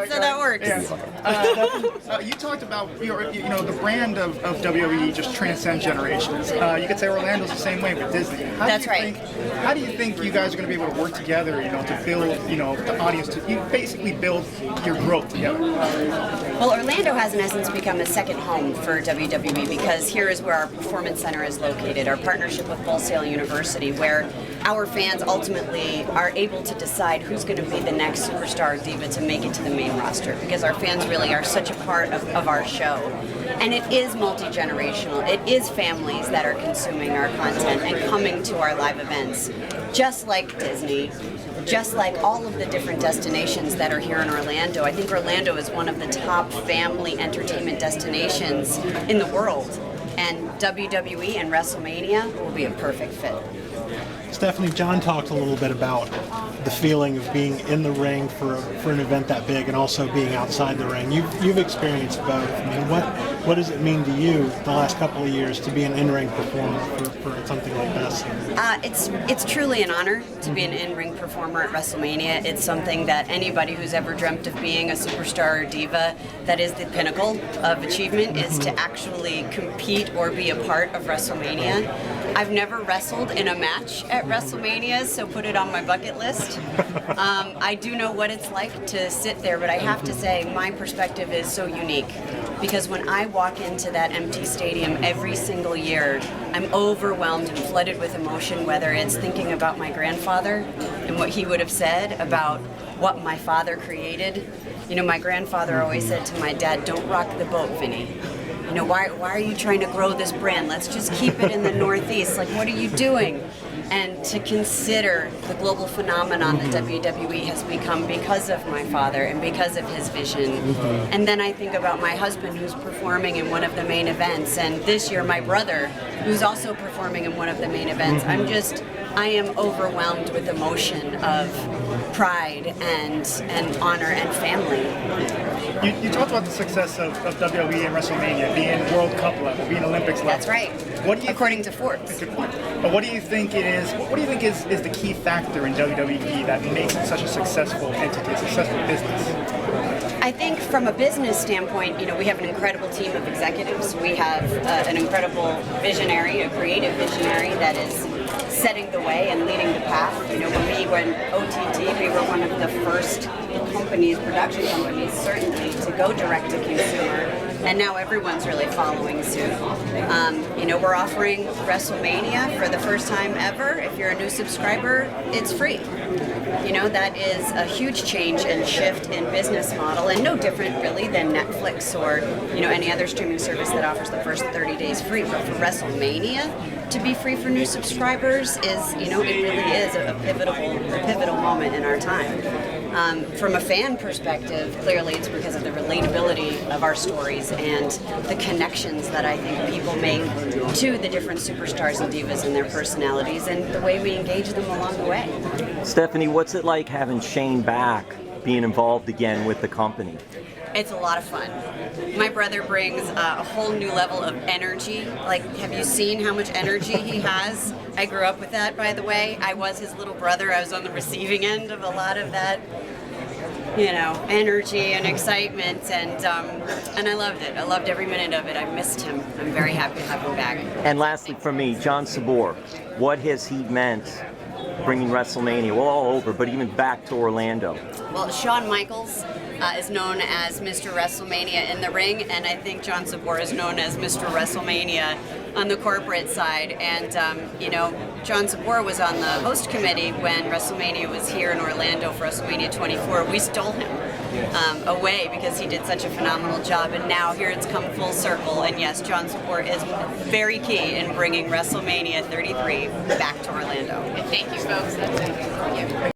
so that works. Yeah. You talked about the brand of WWE just transcends generations. You could say Orlando's the same way with Disney. That's right. How do you think you guys are going to be able to work together, to build, the audience, you basically build your growth together? Well, Orlando has in essence become a second home for WWE because here is where our performance center is located, our partnership with Full Sail University, where our fans ultimately are able to decide who's going to be the next superstar diva to make it to the main roster, because our fans really are such a part of our show. And it is multi-generational. It is families that are consuming our content and coming to our live events, just like Disney, just like all of the different destinations that are here in Orlando. I think Orlando is one of the top family entertainment destinations in the world, and WWE and WrestleMania will be a perfect fit. Stephanie, John talked a little bit about the feeling of being in the ring for an event that big and also being outside the ring. You've experienced both. I mean, what does it mean to you the last couple of years to be an in-ring performer for something like this? It's truly an honor to be an in-ring performer at WrestleMania. It's something that anybody who's ever dreamt of being a superstar or diva, that is the pinnacle of achievement, is to actually compete or be a part of WrestleMania. I've never wrestled in a match at WrestleMania, so put it on my bucket list. I do know what it's like to sit there, but I have to say my perspective is so unique, because when I walk into that empty stadium every single year, I'm overwhelmed and flooded with emotion, whether it's thinking about my grandfather and what he would have said about what my father created. My grandfather always said to my dad, "Don't rock the boat, Vinny. Why are you trying to grow this brand? Let's just keep it in the Northeast. Like, what are you doing?" And to consider the global phenomenon that WWE has become because of my father and because of his vision. And then I think about my husband, who's performing in one of the main events, and this year my brother, who's also performing in one of the main events. I am overwhelmed with emotion of pride and honor and family. You talked about the success of WWE and WrestleMania being World Cup level, being Olympics level. That's right. According to Forbes. But what do you think it is? What do you think is the key factor in WWE that makes it such a successful entity, a successful business? I think from a business standpoint, we have an incredible team of executives. We have an incredible visionary, a creative visionary that is setting the way and leading the path. When OTT, we were one of the first production companies, certainly, to go direct to consumer, and now everyone's really following suit. We're offering WrestleMania for the first time ever. If you're a new subscriber, it's free. That is a huge change and shift in business model, and no different really than Netflix or any other streaming service that offers the first 30 days free. But for WrestleMania to be free for new subscribers is, it really is a pivotal moment in our time. From a fan perspective, clearly it's because of the relatability of our stories and the connections that I think people make to the different superstars and divas and their personalities and the way we engage them along the way. Stephanie, what's it like having Shane back, being involved again with the company? It's a lot of fun. My brother brings a whole new level of energy. Like, have you seen how much energy he has? I grew up with that, by the way. I was his little brother. I was on the receiving end of a lot of that, energy and excitement, and I loved it. I loved every minute of it. I missed him. I'm very happy to have him back. And lastly, from me, John Sabor, what has he meant bringing WrestleMania, all over, but even back to Orlando? Well, Shawn Michaels is known as Mr. WrestleMania in the ring, and I think John Sabor is known as Mr. WrestleMania on the corporate side. And, John Sabor was on the host committee when WrestleMania was here in Orlando for WrestleMania 24. We stole him away because he did such a phenomenal job, and now here it's come full circle. And yes, John Sabor is very key in bringing WrestleMania 33 back to Orlando. Thank you, folks. That's it. Thank you.